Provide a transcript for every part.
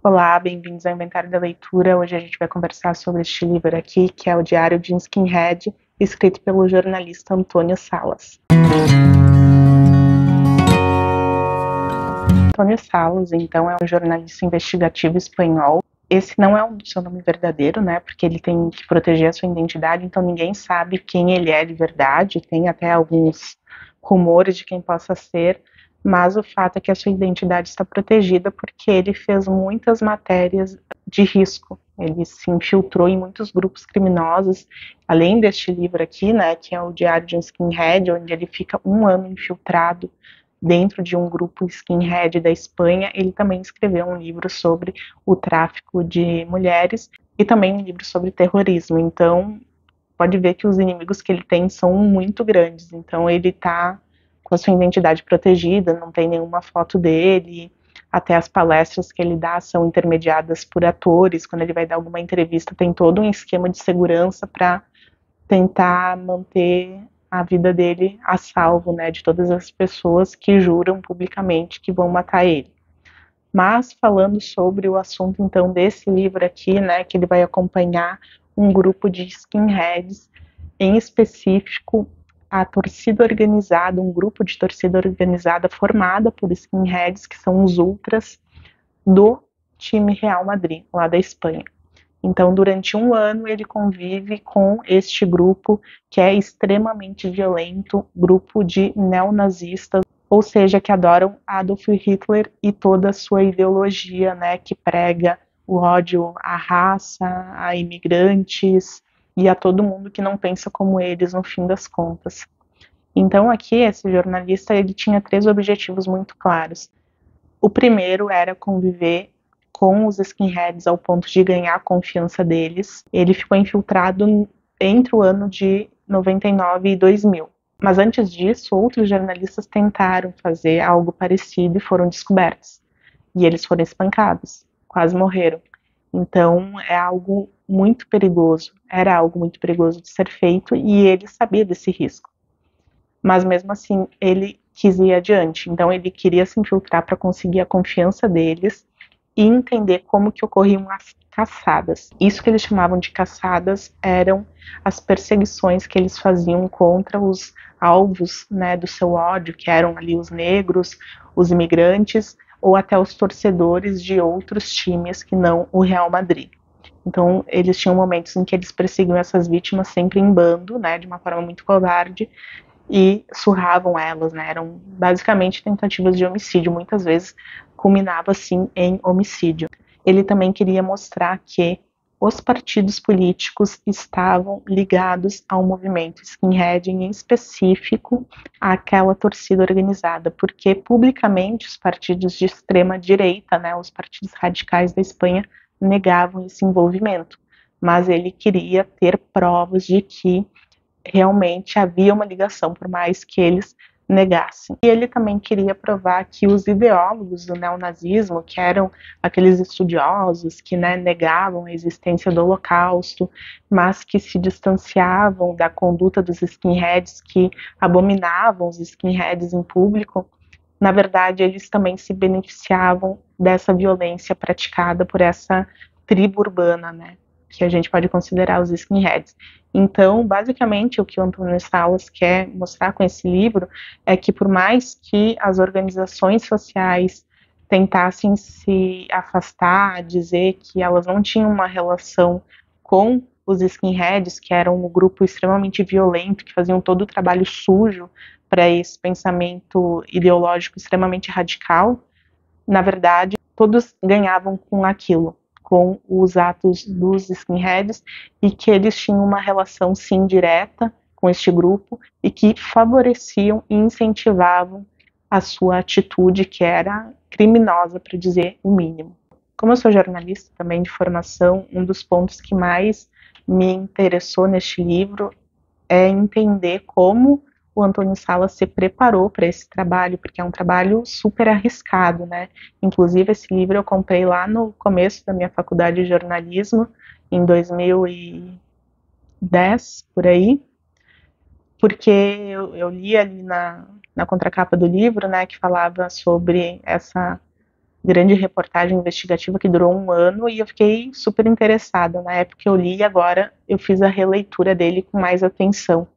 Olá, bem-vindos ao Inventário da Leitura. Hoje a gente vai conversar sobre este livro aqui, que é o Diário de um Skinhead, escrito pelo jornalista Antônio Salas. Antônio Salas, então, é um jornalista investigativo espanhol. Esse não é o seu nome verdadeiro, né, porque ele tem que proteger a sua identidade, então ninguém sabe quem ele é de verdade, tem até alguns rumores de quem possa ser, mas o fato é que a sua identidade está protegida porque ele fez muitas matérias de risco. Ele se infiltrou em muitos grupos criminosos, além deste livro aqui, né, que é o Diário de um Skinhead, onde ele fica um ano infiltrado dentro de um grupo skinhead da Espanha. Ele também escreveu um livro sobre o tráfico de mulheres e também um livro sobre terrorismo. Então, pode ver que os inimigos que ele tem são muito grandes. Então, ele está com a sua identidade protegida, não tem nenhuma foto dele, até as palestras que ele dá são intermediadas por atores. Quando ele vai dar alguma entrevista, tem todo um esquema de segurança para tentar manter a vida dele a salvo, né, de todas as pessoas que juram publicamente que vão matar ele. Mas falando sobre o assunto então desse livro aqui, né, que ele vai acompanhar um grupo de skinheads, em específico a torcida organizada, um grupo de torcida organizada formada por skinheads, que são os ultras do time Real Madrid, lá da Espanha. Então, durante um ano, ele convive com este grupo que é extremamente violento, grupo de neonazistas, ou seja, que adoram Adolf Hitler e toda a sua ideologia, né, que prega o ódio à raça, a imigrantes e a todo mundo que não pensa como eles no fim das contas. Então, aqui, esse jornalista, ele tinha 3 objetivos muito claros. O primeiro era conviver com os skinheads ao ponto de ganhar a confiança deles. Ele ficou infiltrado entre o ano de 99 e 2000. Mas antes disso, outros jornalistas tentaram fazer algo parecido e foram descobertos. E eles foram espancados, quase morreram. Então é algo muito perigoso, era algo muito perigoso de ser feito e ele sabia desse risco. Mas mesmo assim, ele quis ir adiante. Então ele queria se infiltrar para conseguir a confiança deles e entender como que ocorriam as caçadas. Isso que eles chamavam de caçadas eram as perseguições que eles faziam contra os alvos, né, do seu ódio, que eram ali os negros, os imigrantes ou até os torcedores de outros times que não o Real Madrid. Então, eles tinham momentos em que eles perseguiam essas vítimas sempre em bando, né, de uma forma muito covarde, e surravam elas, né? Eram basicamente tentativas de homicídio, muitas vezes culminava assim em homicídio. Ele também queria mostrar que os partidos políticos estavam ligados ao movimento skinhead, em específico àquela torcida organizada, porque publicamente os partidos de extrema direita, né, os partidos radicais da Espanha, negavam esse envolvimento, mas ele queria ter provas de que realmente havia uma ligação, por mais que eles negassem. E ele também queria provar que os ideólogos do neonazismo, que eram aqueles estudiosos que, né, negavam a existência do Holocausto, mas que se distanciavam da conduta dos skinheads, que abominavam os skinheads em público, na verdade eles também se beneficiavam dessa violência praticada por essa tribo urbana, né, que a gente pode considerar os skinheads. Então, basicamente, o que o Antônio Salas quer mostrar com esse livro é que, por mais que as organizações sociais tentassem se afastar, dizer que elas não tinham uma relação com os skinheads, que eram um grupo extremamente violento, que faziam todo o trabalho sujo para esse pensamento ideológico extremamente radical, na verdade, todos ganhavam com aquilo, com os atos dos skinheads, e que eles tinham uma relação sim direta com este grupo e que favoreciam e incentivavam a sua atitude, que era criminosa, para dizer o mínimo. Como eu sou jornalista também de formação, um dos pontos que mais me interessou neste livro é entender como o Antônio Salas se preparou para esse trabalho, porque é um trabalho super arriscado, né? Inclusive, esse livro eu comprei lá no começo da minha faculdade de jornalismo, em 2010, por aí, porque eu li ali na contracapa do livro, né, que falava sobre essa grande reportagem investigativa que durou 1 ano e eu fiquei super interessada. Na época eu li e agora eu fiz a releitura dele com mais atenção.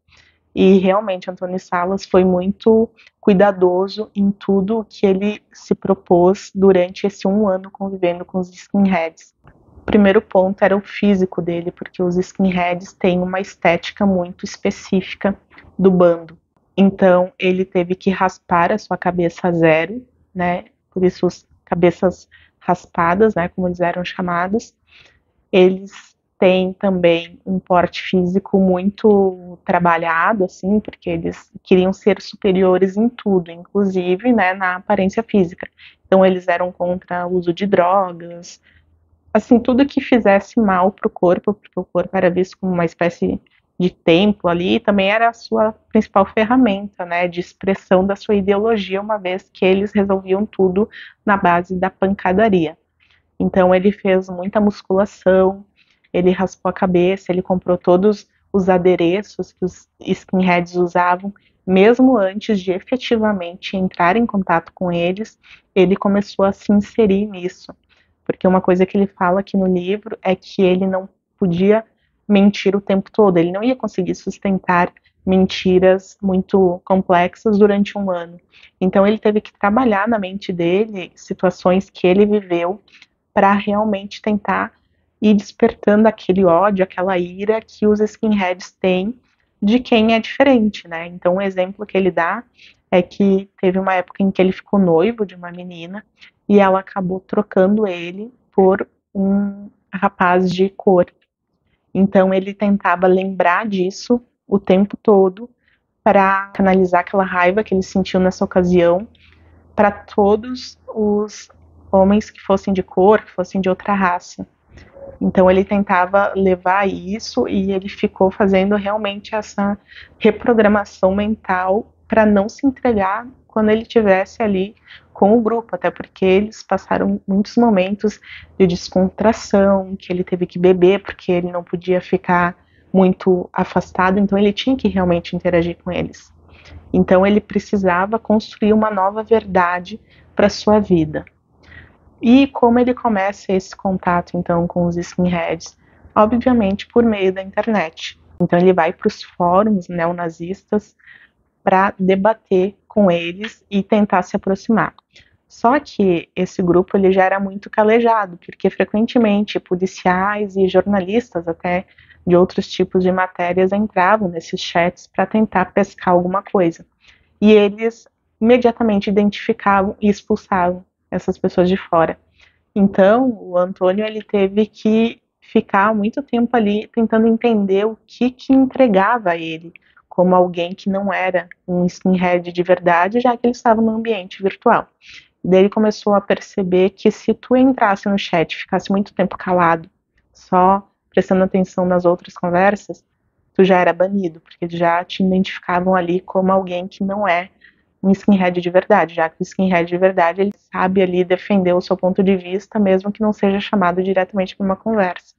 E realmente Antônio Salas foi muito cuidadoso em tudo que ele se propôs durante esse 1 ano convivendo com os skinheads. O primeiro ponto era o físico dele, porque os skinheads têm uma estética muito específica do bando. Então ele teve que raspar a sua cabeça a zero, né? Por isso os cabeças raspadas, né, como eles eram chamados. Eles têm também um porte físico muito trabalhado, assim, porque eles queriam ser superiores em tudo, inclusive, né, na aparência física. Então eles eram contra o uso de drogas, assim, tudo que fizesse mal para o corpo, porque o corpo era visto como uma espécie de templo ali, também era a sua principal ferramenta, né, de expressão da sua ideologia, uma vez que eles resolviam tudo na base da pancadaria. Então ele fez muita musculação, ele raspou a cabeça, ele comprou todos os adereços que os skinheads usavam, mesmo antes de efetivamente entrar em contato com eles, ele começou a se inserir nisso. Porque uma coisa que ele fala aqui no livro é que ele não podia mentir o tempo todo, ele não ia conseguir sustentar mentiras muito complexas durante 1 ano. Então ele teve que trabalhar na mente dele situações que ele viveu para realmente tentar ir despertando aquele ódio, aquela ira que os skinheads têm de quem é diferente, né? Então, um exemplo que ele dá é que teve uma época em que ele ficou noivo de uma menina e ela acabou trocando ele por um rapaz de cor. Então, ele tentava lembrar disso o tempo todo para canalizar aquela raiva que ele sentiu nessa ocasião para todos os homens que fossem de cor, que fossem de outra raça. Então ele tentava levar isso e ele ficou fazendo realmente essa reprogramação mental para não se entregar quando ele estivesse ali com o grupo, até porque eles passaram muitos momentos de descontração, que ele teve que beber porque ele não podia ficar muito afastado, então ele tinha que realmente interagir com eles. Então ele precisava construir uma nova verdade para sua vida. E como ele começa esse contato então com os skinheads? Obviamente por meio da internet. Então ele vai para os fóruns neonazistas para debater com eles e tentar se aproximar. Só que esse grupo ele já era muito calejado, porque frequentemente policiais e jornalistas até de outros tipos de matérias entravam nesses chats para tentar pescar alguma coisa. E eles imediatamente identificavam e expulsavam essas pessoas de fora. Então, o Antônio ele teve que ficar muito tempo ali tentando entender o que entregava a ele como alguém que não era um skinhead de verdade, já que ele estava no ambiente virtual. E daí ele começou a perceber que se tu entrasse no chat e ficasse muito tempo calado, só prestando atenção nas outras conversas, tu já era banido, porque já te identificavam ali como alguém que não é um skinhead de verdade, já que o skinhead de verdade ele sabe ali defender o seu ponto de vista, mesmo que não seja chamado diretamente para uma conversa.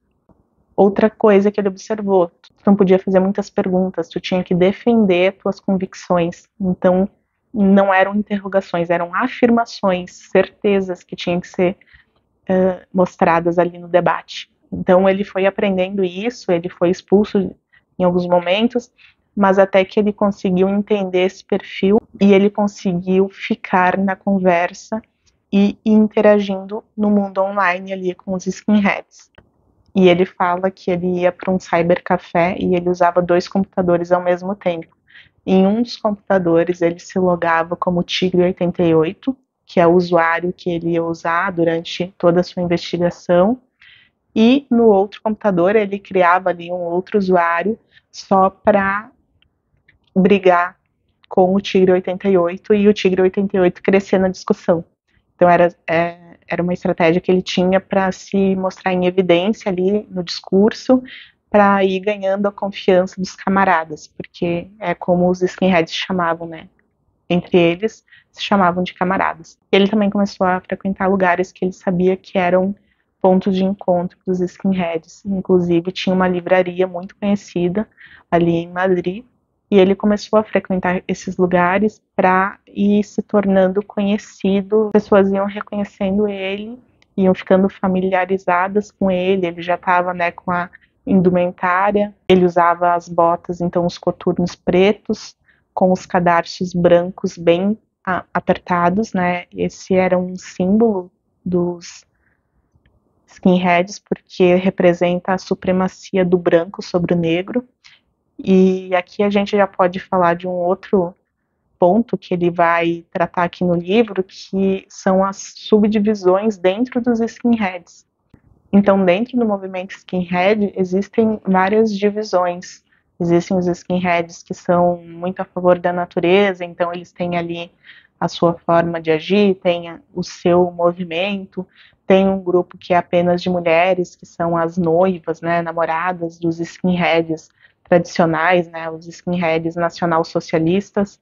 Outra coisa que ele observou, tu não podia fazer muitas perguntas, tu tinha que defender tuas convicções, então não eram interrogações, eram afirmações, certezas que tinham que ser mostradas ali no debate. Então ele foi aprendendo isso, ele foi expulso em alguns momentos, mas até que ele conseguiu entender esse perfil e ele conseguiu ficar na conversa e interagindo no mundo online ali com os skinheads. E ele fala que ele ia para um cybercafé e ele usava 2 computadores ao mesmo tempo. Em um dos computadores ele se logava como Tigre88, que é o usuário que ele ia usar durante toda a sua investigação, e no outro computador ele criava ali um outro usuário só para brigar com o Tigre 88 e o Tigre 88 crescer na discussão. Então era uma estratégia que ele tinha para se mostrar em evidência ali no discurso, para ir ganhando a confiança dos camaradas, porque é como os skinheads chamavam, né? Entre eles se chamavam de camaradas. Ele também começou a frequentar lugares que ele sabia que eram pontos de encontro dos skinheads. Inclusive tinha uma livraria muito conhecida ali em Madrid, E ele começou a frequentar esses lugares para ir se tornando conhecido. As pessoas iam reconhecendo ele, iam ficando familiarizadas com ele. Ele já estava, né, com a indumentária. Ele usava as botas, então os coturnos pretos, com os cadarços brancos bem apertados, né? Esse era um símbolo dos skinheads, porque representa a supremacia do branco sobre o negro. E aqui a gente já pode falar de um outro ponto que ele vai tratar aqui no livro, que são as subdivisões dentro dos skinheads. Então, dentro do movimento skinhead, existem várias divisões. Existem os skinheads que são muito a favor da natureza, então eles têm ali a sua forma de agir, tem o seu movimento. Tem um grupo que é apenas de mulheres, que são as noivas, né, namoradas dos skinheads tradicionais, né, os skinheads nacional-socialistas.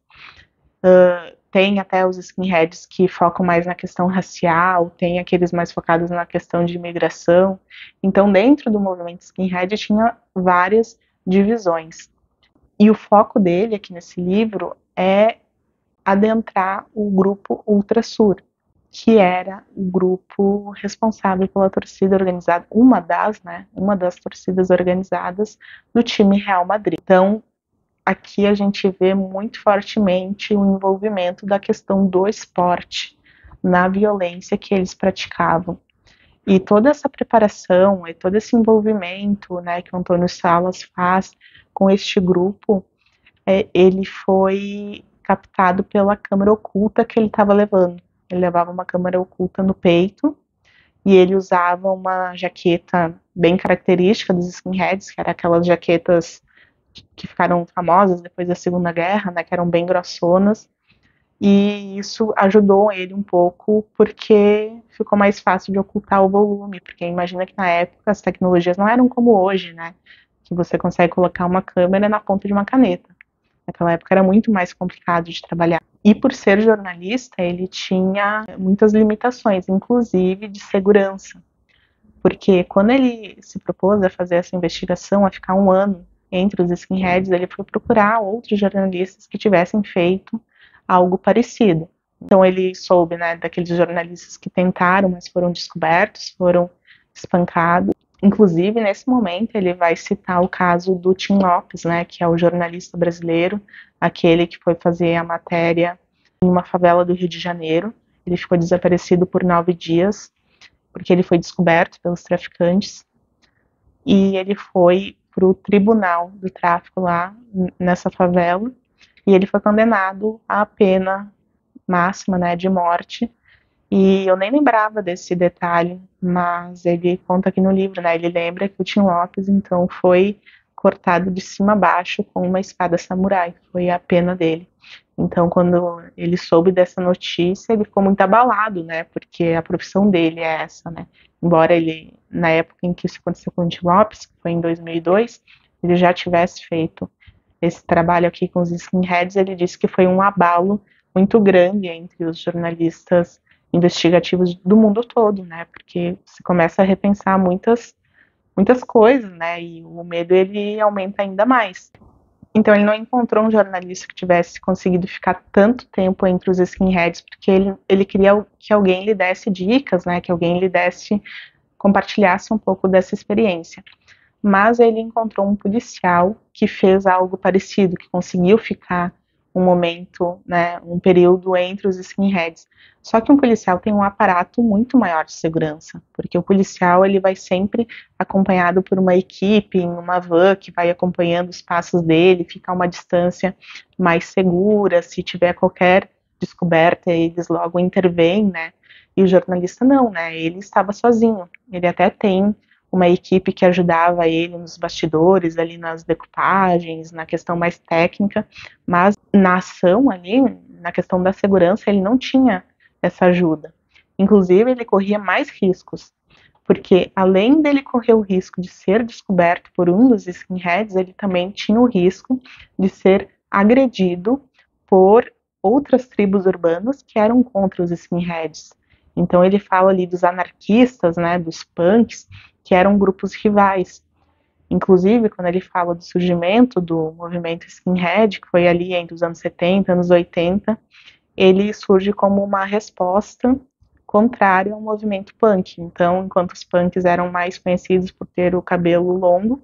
Tem até os skinheads que focam mais na questão racial, tem aqueles mais focados na questão de imigração. Então, dentro do movimento skinhead tinha várias divisões. E o foco dele aqui nesse livro é adentrar o grupo Ultrasur, que era o grupo responsável pela torcida organizada, uma das torcidas organizadas do time Real Madrid. Então, aqui a gente vê muito fortemente o envolvimento da questão do esporte na violência que eles praticavam. E toda essa preparação e todo esse envolvimento, né, que o Antônio Salas faz com este grupo, ele foi captado pela câmera oculta que ele estava levando. Ele levava uma câmera oculta no peito e ele usava uma jaqueta bem característica dos skinheads, que eram aquelas jaquetas que ficaram famosas depois da Segunda Guerra, né, que eram bem grossonas, e isso ajudou ele um pouco porque ficou mais fácil de ocultar o volume, porque imagina que na época as tecnologias não eram como hoje, né, que você consegue colocar uma câmera na ponta de uma caneta. Naquela época era muito mais complicado de trabalhar. E por ser jornalista, ele tinha muitas limitações, inclusive de segurança, porque quando ele se propôs a fazer essa investigação, a ficar um ano entre os skinheads, ele foi procurar outros jornalistas que tivessem feito algo parecido. Então ele soube, né, daqueles jornalistas que tentaram, mas foram descobertos, foram espancados. Inclusive, nesse momento, ele vai citar o caso do Tim Lopes, né, que é o jornalista brasileiro, aquele que foi fazer a matéria em uma favela do Rio de Janeiro. Ele ficou desaparecido por 9 dias, porque ele foi descoberto pelos traficantes, e ele foi para o tribunal do tráfico lá, nessa favela, e ele foi condenado à pena máxima, né, de morte. E eu nem lembrava desse detalhe, mas ele conta aqui no livro, né, ele lembra que o Tim Lopes, então, foi cortado de cima a baixo com uma espada samurai, foi a pena dele. Então, quando ele soube dessa notícia, ele ficou muito abalado, né, porque a profissão dele é essa, né. Embora ele, na época em que isso aconteceu com o Tim Lopes, que foi em 2002, ele já tivesse feito esse trabalho aqui com os skinheads, ele disse que foi um abalo muito grande entre os jornalistas investigativos do mundo todo, né, porque você começa a repensar muitas coisas, né, e o medo ele aumenta ainda mais. Então ele não encontrou um jornalista que tivesse conseguido ficar tanto tempo entre os skinheads, porque ele queria que alguém lhe desse dicas, né, que alguém lhe desse, compartilhasse um pouco dessa experiência. Mas ele encontrou um policial que fez algo parecido, que conseguiu ficar um momento, né, um período entre os skinheads. Só que um policial tem um aparato muito maior de segurança, porque o policial ele vai sempre acompanhado por uma equipe, em uma van que vai acompanhando os passos dele, fica a uma distância mais segura, se tiver qualquer descoberta, eles logo intervêm, né? E o jornalista não, né? Ele estava sozinho. Ele até tem uma equipe que ajudava ele nos bastidores, ali nas decoupagens, na questão mais técnica, mas na ação ali, na questão da segurança, ele não tinha essa ajuda. Inclusive, ele corria mais riscos, porque além dele correr o risco de ser descoberto por um dos skinheads, ele também tinha o risco de ser agredido por outras tribos urbanas que eram contra os skinheads. Então ele fala ali dos anarquistas, né, dos punks, que eram grupos rivais. Inclusive, quando ele fala do surgimento do movimento skinhead, que foi ali entre os anos 70, anos 80, ele surge como uma resposta contrária ao movimento punk. Então, enquanto os punks eram mais conhecidos por ter o cabelo longo,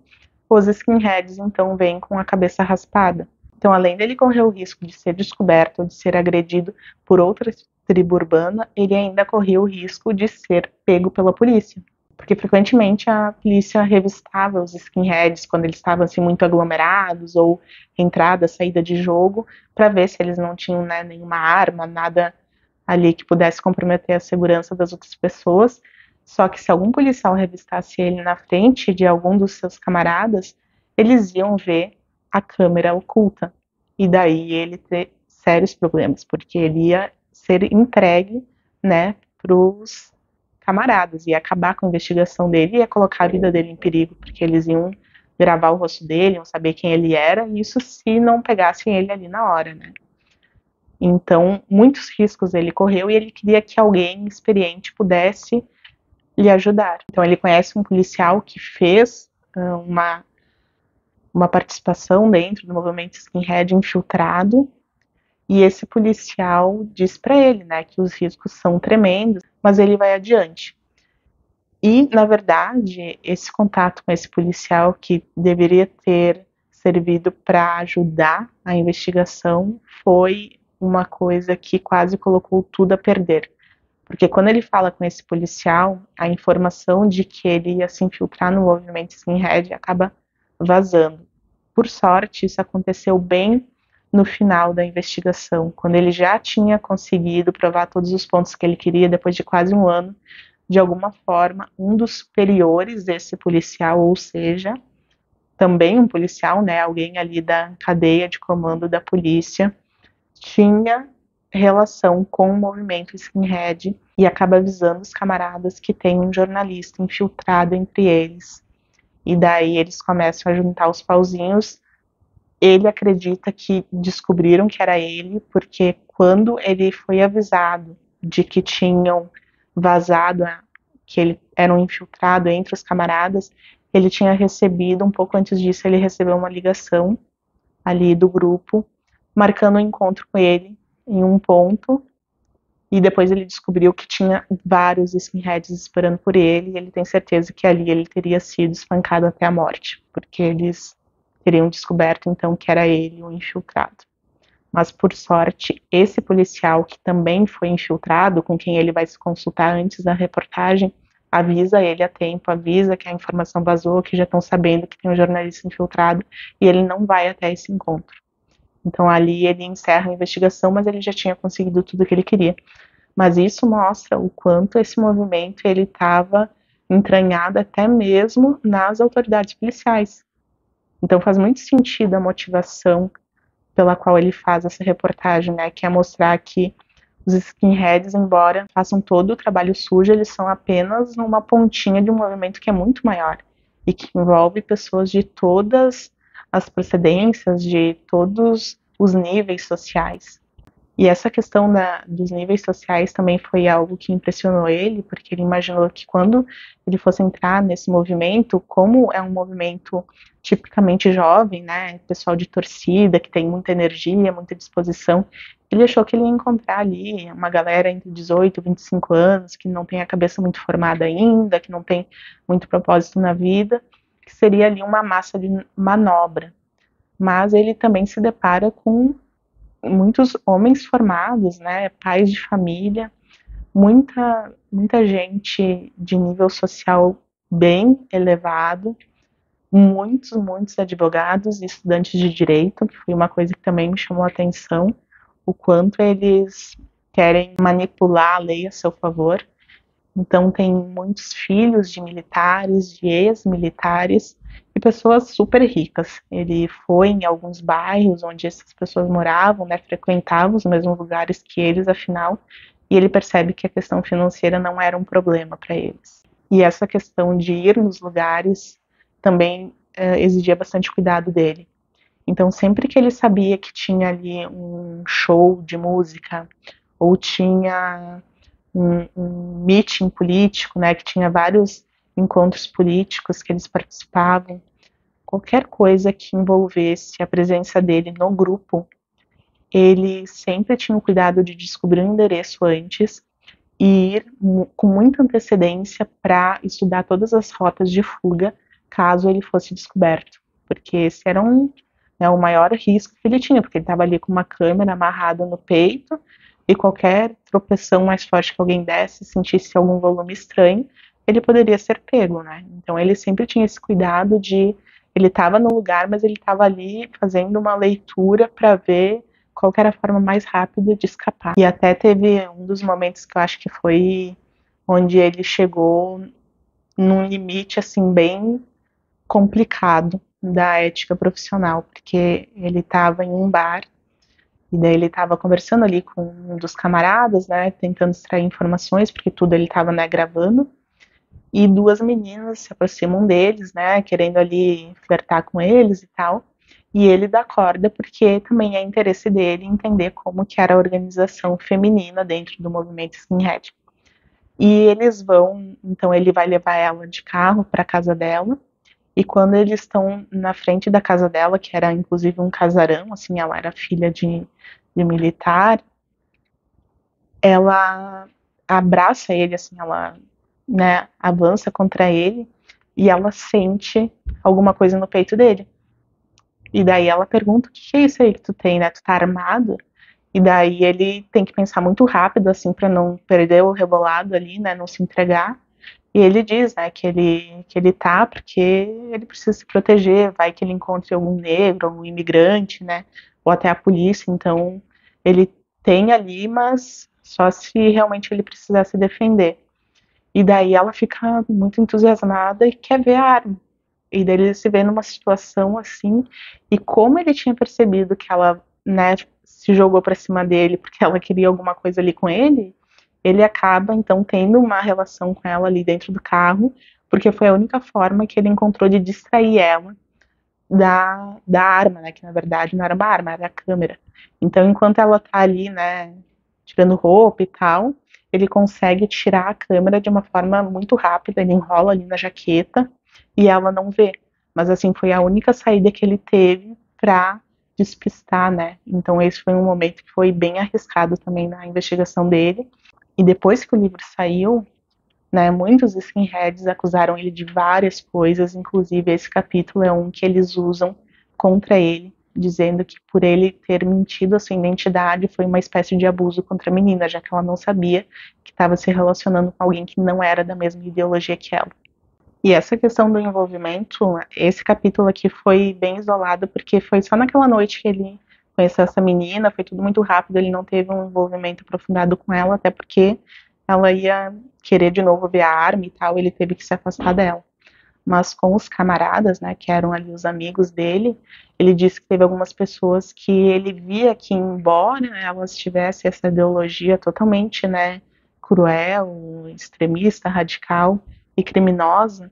os skinheads então vêm com a cabeça raspada. Então, além dele correr o risco de ser descoberto ou de ser agredido por outra tribo urbana, ele ainda corria o risco de ser pego pela polícia. Porque frequentemente a polícia revistava os skinheads quando eles estavam assim muito aglomerados ou entrada, saída de jogo, para ver se eles não tinham, né, nenhuma arma, nada ali que pudesse comprometer a segurança das outras pessoas. Só que se algum policial revistasse ele na frente de algum dos seus camaradas, eles iam ver a câmera oculta. E daí ele ter sérios problemas, porque ele ia ser entregue, né, para os camaradas, ia acabar com a investigação dele e ia colocar a vida dele em perigo, porque eles iam gravar o rosto dele, iam saber quem ele era, e isso se não pegassem ele ali na hora, né. Então, muitos riscos ele correu e ele queria que alguém experiente pudesse lhe ajudar. Então, ele conhece um policial que fez uma participação dentro do movimento skinhead infiltrado, e esse policial diz para ele, né, que os riscos são tremendos, mas ele vai adiante. E, na verdade, esse contato com esse policial, que deveria ter servido para ajudar a investigação, foi uma coisa que quase colocou tudo a perder. Porque quando ele fala com esse policial, a informação de que ele ia se infiltrar no movimento skinhead acaba vazando. Por sorte, isso aconteceu bem no final da investigação, quando ele já tinha conseguido provar todos os pontos que ele queria, depois de quase um ano. De alguma forma, um dos superiores desse policial, ou seja, também um policial, né, alguém ali da cadeia de comando da polícia, tinha relação com o movimento skinhead e acaba avisando os camaradas que tem um jornalista infiltrado entre eles. E daí eles começam a juntar os pauzinhos. Ele acredita que descobriram que era ele, porque quando ele foi avisado de que tinham vazado, que ele era um infiltrado entre os camaradas, ele tinha recebido, um pouco antes disso, ele recebeu uma ligação ali do grupo, marcando um encontro com ele em um ponto, e depois ele descobriu que tinha vários skinheads esperando por ele, e ele tem certeza que ali ele teria sido espancado até a morte, porque eles teriam descoberto então que era ele o infiltrado. Mas, por sorte, esse policial que também foi infiltrado, com quem ele vai se consultar antes da reportagem, avisa ele a tempo, avisa que a informação vazou, que já estão sabendo que tem um jornalista infiltrado, e ele não vai até esse encontro. Então, ali ele encerra a investigação, mas ele já tinha conseguido tudo o que ele queria. Mas isso mostra o quanto esse movimento ele estava entranhado até mesmo nas autoridades policiais. Então, faz muito sentido a motivação pela qual ele faz essa reportagem, né, que é mostrar que os skinheads, embora façam todo o trabalho sujo, eles são apenas uma pontinha de um movimento que é muito maior e que envolve pessoas de todas as procedências, de todos os níveis sociais. E essa questão dos níveis sociais também foi algo que impressionou ele, porque ele imaginou que quando ele fosse entrar nesse movimento, como é um movimento tipicamente jovem, né, pessoal de torcida, que tem muita energia, muita disposição, ele achou que ele ia encontrar ali uma galera entre 18 e 25 anos, que não tem a cabeça muito formada ainda, que não tem muito propósito na vida, que seria ali uma massa de manobra. Mas ele também se depara com muitos homens formados, né, pais de família, muita gente de nível social bem elevado, muitos advogados e estudantes de direito, que foi uma coisa que também me chamou a atenção, o quanto eles querem manipular a lei a seu favor. Então tem muitos filhos de militares, de ex-militares e pessoas super ricas. Ele foi em alguns bairros onde essas pessoas moravam, né, frequentavam os mesmos lugares que eles, afinal, e ele percebe que a questão financeira não era um problema para eles. E essa questão de ir nos lugares também exigia bastante cuidado dele. Então sempre que ele sabia que tinha ali um show de música ou tinha um meeting político, né, que tinha vários encontros políticos que eles participavam, qualquer coisa que envolvesse a presença dele no grupo, ele sempre tinha o cuidado de descobrir o endereço antes e ir com muita antecedência para estudar todas as rotas de fuga, caso ele fosse descoberto. Porque esse era o maior risco que ele tinha, porque ele estava ali com uma câmera amarrada no peito e qualquer tropeção mais forte que alguém desse, sentisse algum volume estranho, ele poderia ser pego, né? Então ele sempre tinha esse cuidado de, ele estava no lugar, mas ele estava ali fazendo uma leitura para ver qual era a forma mais rápida de escapar. E até teve um dos momentos que eu acho que foi onde ele chegou num limite assim bem complicado da ética profissional, porque ele estava em um bar e daí ele estava conversando ali com um dos camaradas, né, tentando extrair informações, porque tudo ele estava, né, gravando, e duas meninas se aproximam deles, né, querendo ali flertar com eles e tal, e ele dá corda porque também é interesse dele entender como que era a organização feminina dentro do movimento skinhead. E eles vão, então ele vai levar ela de carro para casa dela, e quando eles estão na frente da casa dela, que era inclusive um casarão, assim, ela era filha de militar, ela abraça ele, assim, ela, né, avança contra ele e ela sente alguma coisa no peito dele. E daí ela pergunta: o que é isso aí que tu tem, né? Tu tá armado? E daí ele tem que pensar muito rápido, assim, para não perder o rebolado ali, né? Não se entregar. E ele diz, né, que ele tá porque ele precisa se proteger, vai que ele encontre algum negro, algum imigrante, né? Ou até a polícia. Então ele tem ali, mas só se realmente ele precisar se defender. E daí ela fica muito entusiasmada e quer ver a arma. E daí ele se vê numa situação assim, e como ele tinha percebido que ela, né, se jogou para cima dele porque ela queria alguma coisa ali com ele acaba então tendo uma relação com ela ali dentro do carro, porque foi a única forma que ele encontrou de distrair ela da arma, né, que na verdade não era uma arma, era a câmera. Então, enquanto ela tá ali, né, tirando roupa e tal, ele consegue tirar a câmera de uma forma muito rápida, ele enrola ali na jaqueta e ela não vê. Mas assim, foi a única saída que ele teve para despistar, né? Então esse foi um momento que foi bem arriscado também na investigação dele. E depois que o livro saiu, né, muitos skinheads acusaram ele de várias coisas, inclusive esse capítulo é um que eles usam contra ele, dizendo que por ele ter mentido a sua identidade foi uma espécie de abuso contra a menina, já que ela não sabia que estava se relacionando com alguém que não era da mesma ideologia que ela. E essa questão do envolvimento, esse capítulo aqui foi bem isolado, porque foi só naquela noite que ele conheceu essa menina, foi tudo muito rápido, ele não teve um envolvimento aprofundado com ela, até porque ela ia querer de novo ver a arma e tal, ele teve que se afastar dela. Mas com os camaradas, né, que eram ali os amigos dele, ele disse que teve algumas pessoas que ele via que, embora elas tivessem essa ideologia totalmente, né, cruel, extremista, radical e criminosa,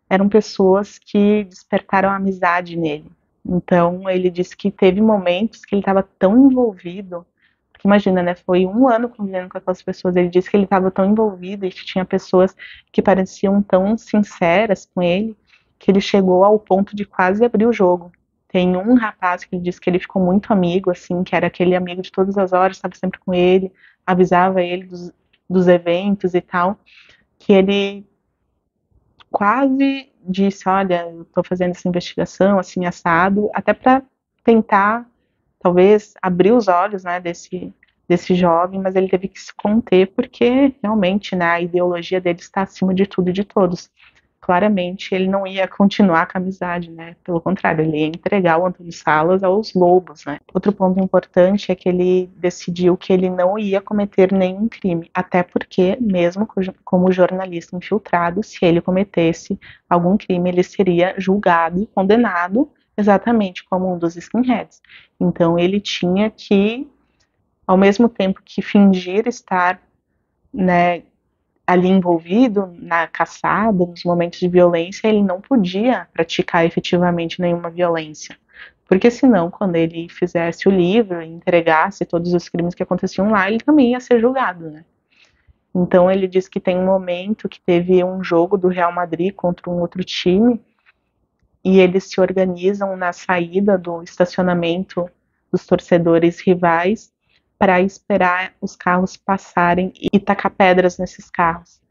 eram pessoas que despertaram a amizade nele. Então, ele disse que teve momentos que ele estava tão envolvido, porque imagina, né, foi um ano convivendo com aquelas pessoas, ele disse que ele estava tão envolvido e que tinha pessoas que pareciam tão sinceras com ele, que ele chegou ao ponto de quase abrir o jogo. Tem um rapaz que ele disse que ele ficou muito amigo, assim, que era aquele amigo de todas as horas, estava sempre com ele, avisava ele dos eventos e tal, que ele quase disse: olha, eu estou fazendo essa investigação assim assado, até para tentar talvez abrir os olhos, né, desse jovem, mas ele teve que se conter porque realmente, né, a ideologia dele está acima de tudo e de todos. Claramente ele não ia continuar com a amizade, né? Pelo contrário, ele ia entregar o Antônio Salas aos lobos, né? Outro ponto importante é que ele decidiu que ele não ia cometer nenhum crime, até porque, mesmo como jornalista infiltrado, se ele cometesse algum crime, ele seria julgado e condenado exatamente como um dos skinheads. Então ele tinha que, ao mesmo tempo que fingir estar, né, ali envolvido na caçada, nos momentos de violência, ele não podia praticar efetivamente nenhuma violência. Porque senão, quando ele fizesse o livro e entregasse todos os crimes que aconteciam lá, ele também ia ser julgado, né? Então ele diz que tem um momento que teve um jogo do Real Madrid contra um outro time e eles se organizam na saída do estacionamento dos torcedores rivais para esperar os carros passarem e tacar pedras nesses carros.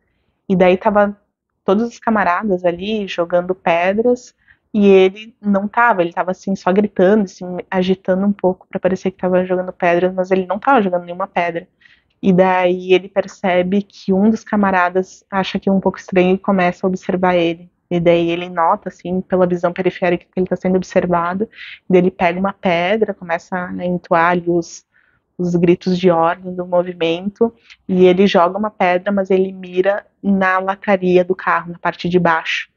E daí tava todos os camaradas ali jogando pedras e ele não tava, ele tava assim só gritando, assim, agitando um pouco para parecer que tava jogando pedras, mas ele não tava jogando nenhuma pedra. E daí ele percebe que um dos camaradas acha que é um pouco estranho e começa a observar ele. E daí ele nota, assim, pela visão periférica que ele está sendo observado. E daí ele pega uma pedra, começa a entoar ali os gritos de ordem do movimento. E ele joga uma pedra, mas ele mira na lataria do carro, na parte de baixo.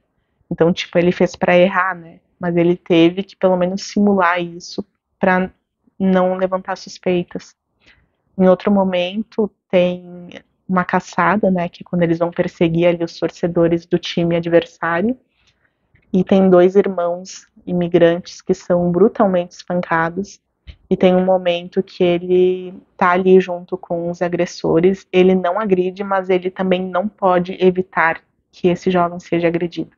Então, tipo, ele fez para errar, né? Mas ele teve que pelo menos simular isso para não levantar suspeitas. Em outro momento, tem uma caçada, né, que é quando eles vão perseguir ali os torcedores do time adversário, e tem dois irmãos imigrantes que são brutalmente espancados, e tem um momento que ele tá ali junto com os agressores, ele não agride, mas ele também não pode evitar que esse jovem seja agredido.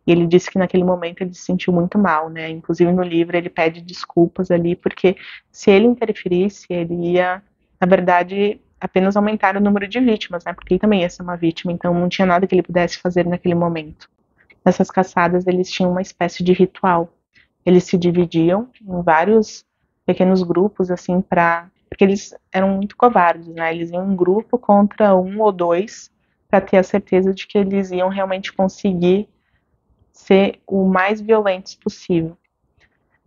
E ele disse que naquele momento ele se sentiu muito mal, né? Inclusive no livro ele pede desculpas ali, porque se ele interferisse, ele ia, na verdade, apenas aumentar o número de vítimas, né? Porque ele também ia ser uma vítima, então não tinha nada que ele pudesse fazer naquele momento. Nessas caçadas eles tinham uma espécie de ritual. Eles se dividiam em vários pequenos grupos, assim, porque eles eram muito covardes, né? Eles iam em um grupo contra um ou dois para ter a certeza de que eles iam realmente conseguir ser o mais violentos possível.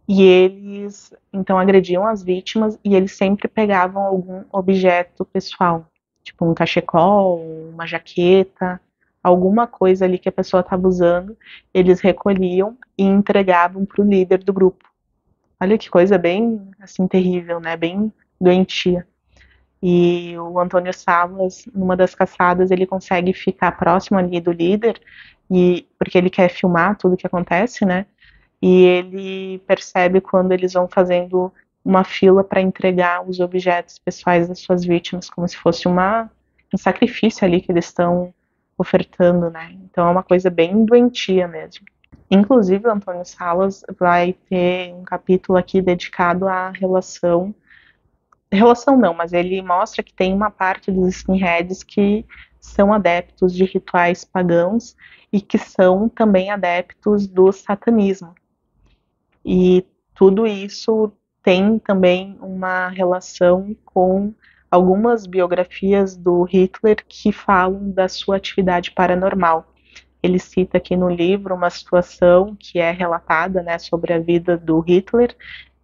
E eles, então, agrediam as vítimas e eles sempre pegavam algum objeto pessoal, tipo um cachecol, uma jaqueta, alguma coisa ali que a pessoa estava usando, eles recolhiam e entregavam para o líder do grupo. Olha que coisa bem, assim, terrível, né? Bem doentia. E o Antônio Salas, numa das caçadas, ele consegue ficar próximo ali do líder, e porque ele quer filmar tudo que acontece, né? E ele percebe quando eles vão fazendo uma fila para entregar os objetos pessoais das suas vítimas, como se fosse um sacrifício ali que eles estão ofertando, né? Então é uma coisa bem doentia mesmo. Inclusive, o Antônio Salas vai ter um capítulo aqui dedicado à relação não, mas ele mostra que tem uma parte dos skinheads que são adeptos de rituais pagãos e que são também adeptos do satanismo. E tudo isso tem também uma relação com algumas biografias do Hitler que falam da sua atividade paranormal. Ele cita aqui no livro uma situação que é relatada, né, sobre a vida do Hitler,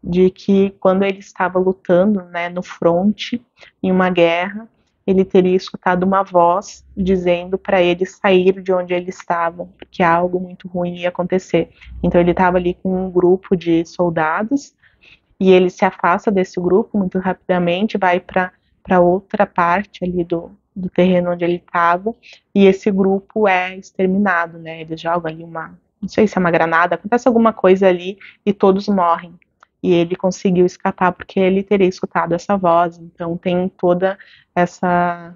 de que quando ele estava lutando, né, no fronte, em uma guerra, ele teria escutado uma voz dizendo para ele sair de onde ele estava, porque algo muito ruim ia acontecer. Então ele estava ali com um grupo de soldados e ele se afasta desse grupo muito rapidamente, vai para outra parte ali do terreno onde ele estava, e esse grupo é exterminado, né? Eles jogam ali não sei se é uma granada, acontece alguma coisa ali e todos morrem. E ele conseguiu escapar porque ele teria escutado essa voz. Então tem toda essa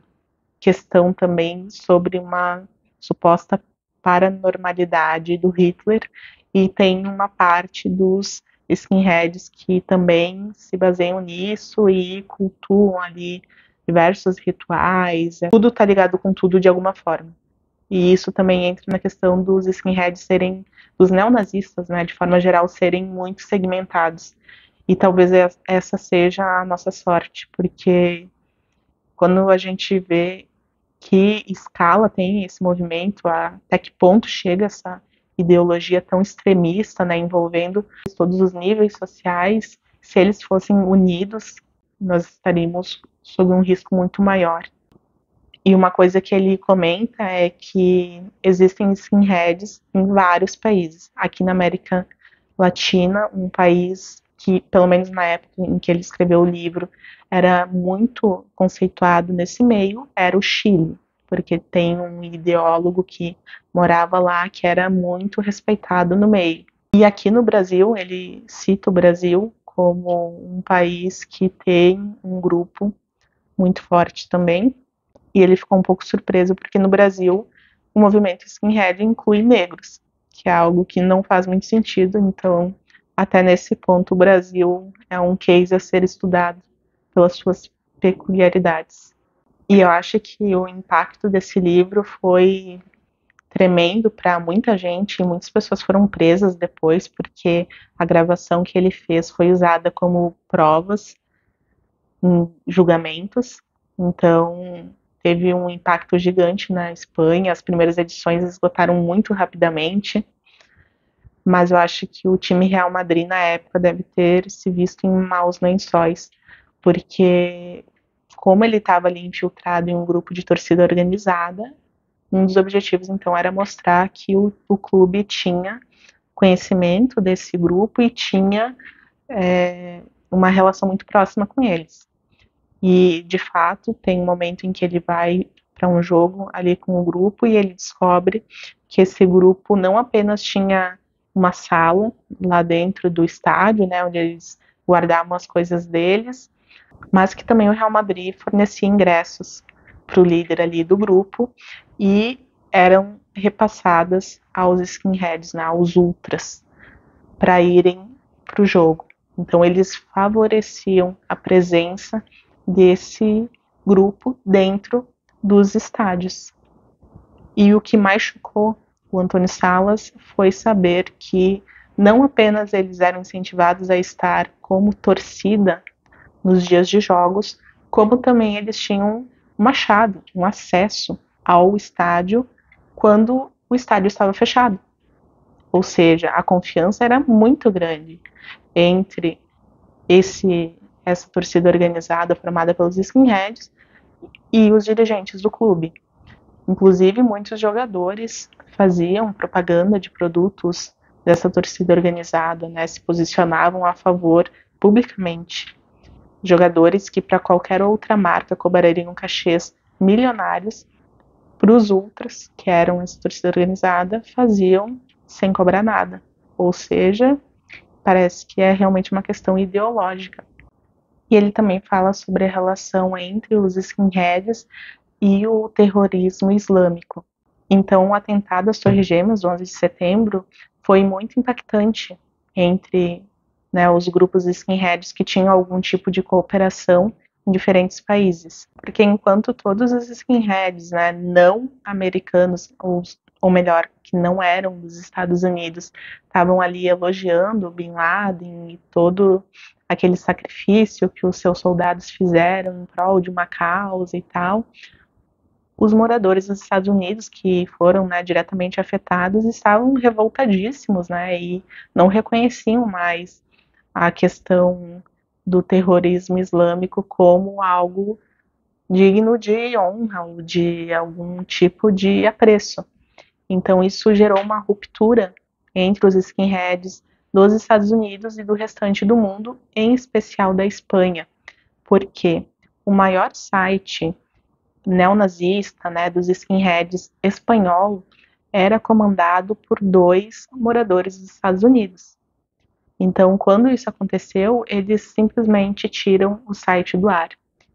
questão também sobre uma suposta paranormalidade do Hitler, e tem uma parte dos skinheads que também se baseiam nisso e cultuam ali diversos rituais, tudo tá ligado com tudo de alguma forma. E isso também entra na questão dos skinheads serem, dos neonazistas, né, de forma geral, serem muito segmentados. E talvez essa seja a nossa sorte, porque quando a gente vê que escala tem esse movimento, até que ponto chega essa ideologia tão extremista, né, envolvendo todos os níveis sociais, se eles fossem unidos, nós estaríamos sob um risco muito maior. E uma coisa que ele comenta é que existem skinheads em vários países. Aqui na América Latina, um país que, pelo menos na época em que ele escreveu o livro, era muito conceituado nesse meio, era o Chile, porque tem um ideólogo que morava lá que era muito respeitado no meio. E aqui no Brasil, ele cita o Brasil como um país que tem um grupo muito forte também, e ele ficou um pouco surpreso porque no Brasil o movimento skinhead inclui negros. que é algo que não faz muito sentido. Então, até nesse ponto, o Brasil é um case a ser estudado pelas suas peculiaridades. E eu acho que o impacto desse livro foi tremendo para muita gente, e muitas pessoas foram presas depois, porque a gravação que ele fez foi usada como provas em julgamentos. Então, teve um impacto gigante na Espanha. As primeiras edições esgotaram muito rapidamente, mas eu acho que o time Real Madrid na época deve ter se visto em maus lençóis, porque como ele estava ali infiltrado em um grupo de torcida organizada, um dos objetivos então era mostrar que o clube tinha conhecimento desse grupo e tinha uma relação muito próxima com eles. E de fato tem um momento em que ele vai para um jogo ali com o grupo e ele descobre que esse grupo não apenas tinha uma sala lá dentro do estádio, né, onde eles guardavam as coisas deles, mas que também o Real Madrid fornecia ingressos para o líder ali do grupo e eram repassadas aos skinheads, né, aos ultras, para irem para o jogo. Então eles favoreciam a presença desse grupo dentro dos estádios. E o que mais chocou o Antônio Salas foi saber que não apenas eles eram incentivados a estar como torcida nos dias de jogos, como também eles tinham uma chave, um acesso ao estádio quando o estádio estava fechado. Ou seja, a confiança era muito grande entre essa torcida organizada formada pelos skinheads e os dirigentes do clube. Inclusive, muitos jogadores faziam propaganda de produtos dessa torcida organizada, né, se posicionavam a favor publicamente. Jogadores que para qualquer outra marca cobrariam cachês milionários, para os ultras, que eram essa torcida organizada, faziam sem cobrar nada. Ou seja, parece que é realmente uma questão ideológica. E ele também fala sobre a relação entre os skinheads e o terrorismo islâmico. Então, o atentado às Torres Gêmeas, do 11 de setembro, foi muito impactante entre, né, os grupos skinheads que tinham algum tipo de cooperação em diferentes países. Porque enquanto todos os skinheads, né, não americanos, ou melhor, que não eram dos Estados Unidos, estavam ali elogiando Bin Laden e todo aquele sacrifício que os seus soldados fizeram em prol de uma causa e tal, os moradores dos Estados Unidos que foram, né, diretamente afetados estavam revoltadíssimos, né, e não reconheciam mais a questão do terrorismo islâmico como algo digno de honra ou de algum tipo de apreço. Então isso gerou uma ruptura entre os skinheads dos Estados Unidos e do restante do mundo, em especial da Espanha, porque o maior site neonazista, né, dos skinheads espanhol, era comandado por dois moradores dos Estados Unidos. Então, quando isso aconteceu, eles simplesmente tiram o site do ar.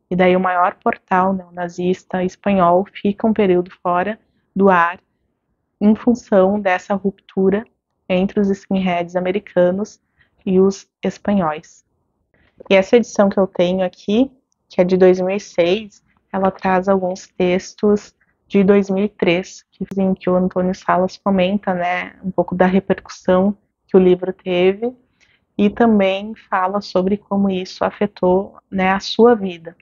E daí o maior portal neonazista espanhol fica um período fora do ar em função dessa ruptura entre os skinheads americanos e os espanhóis. E essa edição que eu tenho aqui, que é de 2006, ela traz alguns textos de 2003, em que o Antônio Salas comenta, né, um pouco da repercussão que o livro teve e também fala sobre como isso afetou, né, a sua vida.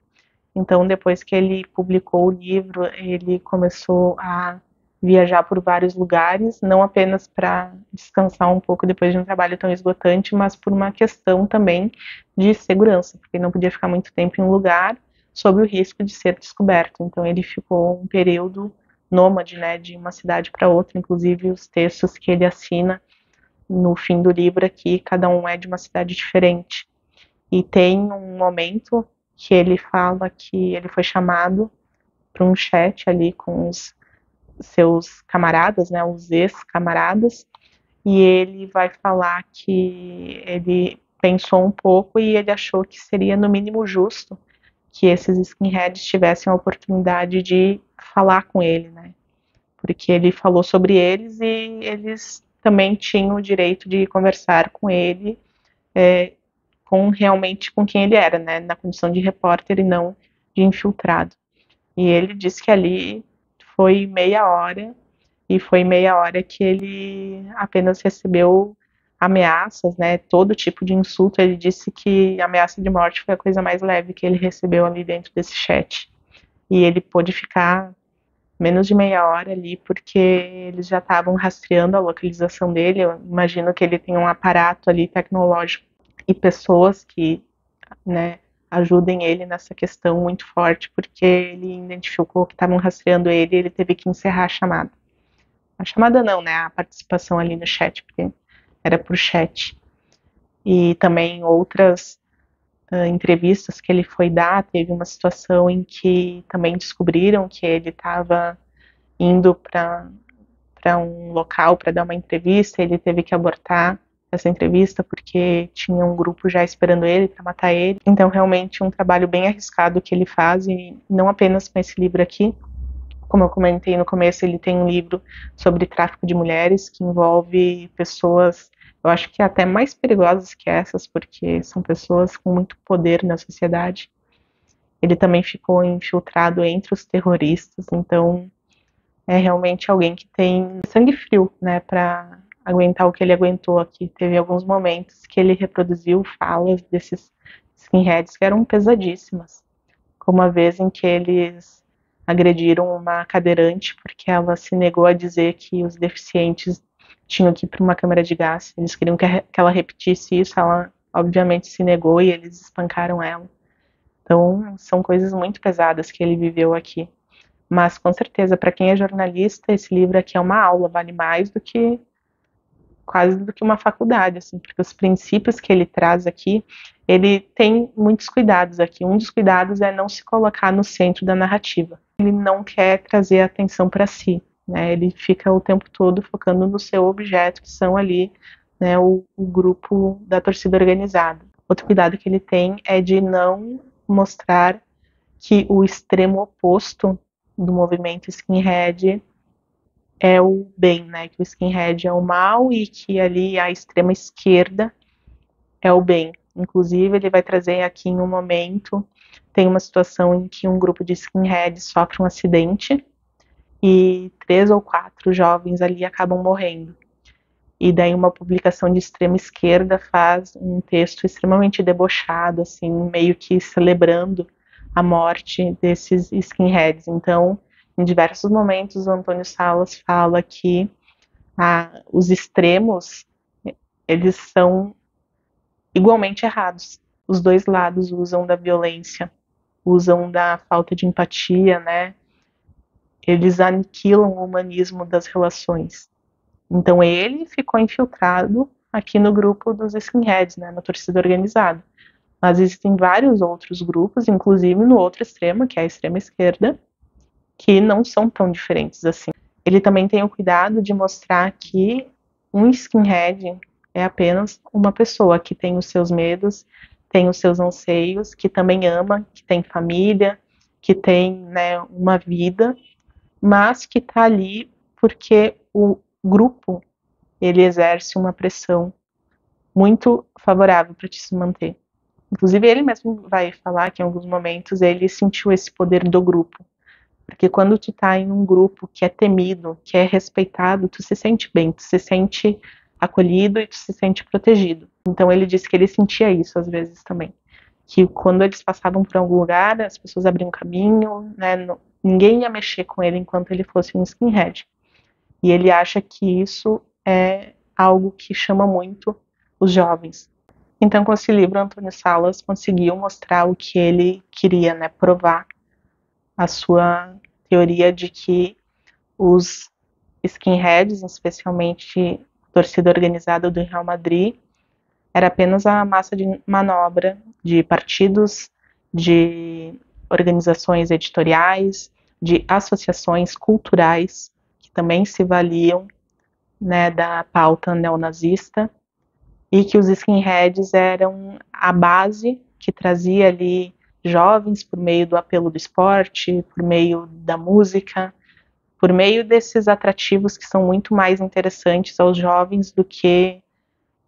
Então, depois que ele publicou o livro, ele começou a viajar por vários lugares, não apenas para descansar um pouco depois de um trabalho tão esgotante, mas por uma questão também de segurança, porque ele não podia ficar muito tempo em um lugar sob o risco de ser descoberto. Então ele ficou um período nômade, né, de uma cidade para outra. Inclusive os textos que ele assina no fim do livro aqui, cada um é de uma cidade diferente. E tem um momento que ele fala que ele foi chamado para um chat ali com os seus camaradas, né, os ex-camaradas, e ele vai falar que ele pensou um pouco e ele achou que seria no mínimo justo que esses skinheads tivessem a oportunidade de falar com ele, né, porque ele falou sobre eles e eles também tinham o direito de conversar com ele, realmente com quem ele era, né, na condição de repórter e não de infiltrado. E ele disse que ali foi meia hora, e foi meia hora que ele apenas recebeu ameaças, né, todo tipo de insulto. Ele disse que a ameaça de morte foi a coisa mais leve que ele recebeu ali dentro desse chat. E ele pôde ficar menos de meia hora ali, porque eles já estavam rastreando a localização dele. Eu imagino que ele tem um aparato ali tecnológico e pessoas que, né, ajudem ele nessa questão muito forte, porque ele identificou que estavam rastreando ele e ele teve que encerrar a chamada. A chamada não, né, a participação ali no chat, porque era por chat. E também outras entrevistas que ele foi dar, teve uma situação em que também descobriram que ele estava indo para um local para dar uma entrevista, ele teve que abortar essa entrevista porque tinha um grupo já esperando ele para matar ele. Então, realmente, um trabalho bem arriscado que ele faz, e não apenas com esse livro aqui. Como eu comentei no começo, ele tem um livro sobre tráfico de mulheres que envolve pessoas, eu acho que até mais perigosas que essas, porque são pessoas com muito poder na sociedade. Ele também ficou infiltrado entre os terroristas, então é realmente alguém que tem sangue frio, né, para aguentar o que ele aguentou aqui. Teve alguns momentos que ele reproduziu falas desses skinheads que eram pesadíssimas, como a vez em que eles agrediram uma cadeirante porque ela se negou a dizer que os deficientes tinham que ir para uma câmara de gás. Eles queriam que ela repetisse isso, ela obviamente se negou e eles espancaram ela. Então, são coisas muito pesadas que ele viveu aqui. Mas, com certeza, para quem é jornalista, esse livro aqui é uma aula, vale mais do que quase do que uma faculdade, assim, porque os princípios que ele traz aqui, ele tem muitos cuidados aqui. Um dos cuidados é não se colocar no centro da narrativa. Ele não quer trazer a atenção para si, né? Ele fica o tempo todo focando no seu objeto, que são ali, né, o grupo da torcida organizada. Outro cuidado que ele tem é de não mostrar que o extremo oposto do movimento skinhead é o bem, né? Que o skinhead é o mal e que ali a extrema esquerda é o bem. Inclusive, ele vai trazer aqui em um momento, tem uma situação em que um grupo de skinheads sofre um acidente e 3 ou 4 jovens ali acabam morrendo. E daí uma publicação de extrema esquerda faz um texto extremamente debochado, assim, meio que celebrando a morte desses skinheads. Então, em diversos momentos, o Antônio Salas fala que os extremos, eles são igualmente errados. Os dois lados usam da violência, usam da falta de empatia, né? Eles aniquilam o humanismo das relações. Então ele ficou infiltrado aqui no grupo dos skinheads, né, na torcida organizada. Mas existem vários outros grupos, inclusive no outro extremo, que é a extrema esquerda, que não são tão diferentes assim. Ele também tem o cuidado de mostrar que um skinhead é apenas uma pessoa que tem os seus medos, tem os seus anseios, que também ama, que tem família, que tem, né, uma vida, mas que está ali porque o grupo ele exerce uma pressão muito favorável para te se manter. Inclusive ele mesmo vai falar que em alguns momentos ele sentiu esse poder do grupo. Porque quando tu tá em um grupo que é temido, que é respeitado, tu se sente bem, tu se sente acolhido e tu se sente protegido. Então ele disse que ele sentia isso às vezes também. Que quando eles passavam por algum lugar, as pessoas abriam caminho, né, ninguém ia mexer com ele enquanto ele fosse um skinhead. E ele acha que isso é algo que chama muito os jovens. Então, com esse livro, Antônio Salas conseguiu mostrar o que ele queria, né, provar a sua teoria de que os skinheads, especialmente a torcida organizada do Real Madrid, era apenas a massa de manobra de partidos, de organizações editoriais, de associações culturais que também se valiam, né, da pauta neonazista, e que os skinheads eram a base que trazia ali jovens por meio do apelo do esporte, por meio da música, por meio desses atrativos que são muito mais interessantes aos jovens do que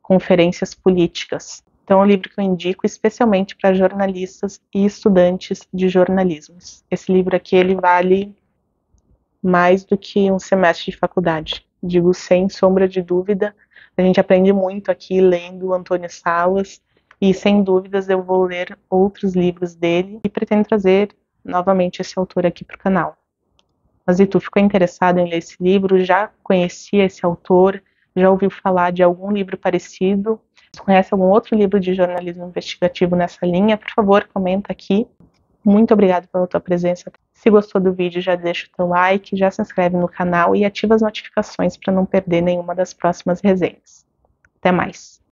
conferências políticas. Então, é um livro que eu indico especialmente para jornalistas e estudantes de jornalismo. Esse livro aqui, ele vale mais do que um semestre de faculdade. Digo sem sombra de dúvida. A gente aprende muito aqui lendo Antônio Salas e, sem dúvidas, eu vou ler outros livros dele e pretendo trazer novamente esse autor aqui para o canal. Mas e tu, ficou interessado em ler esse livro? Já conhecia esse autor? Já ouviu falar de algum livro parecido? Conhece algum outro livro de jornalismo investigativo nessa linha? Por favor, comenta aqui. Muito obrigada pela tua presença. Se gostou do vídeo, já deixa o teu like, já se inscreve no canal e ativa as notificações para não perder nenhuma das próximas resenhas. Até mais!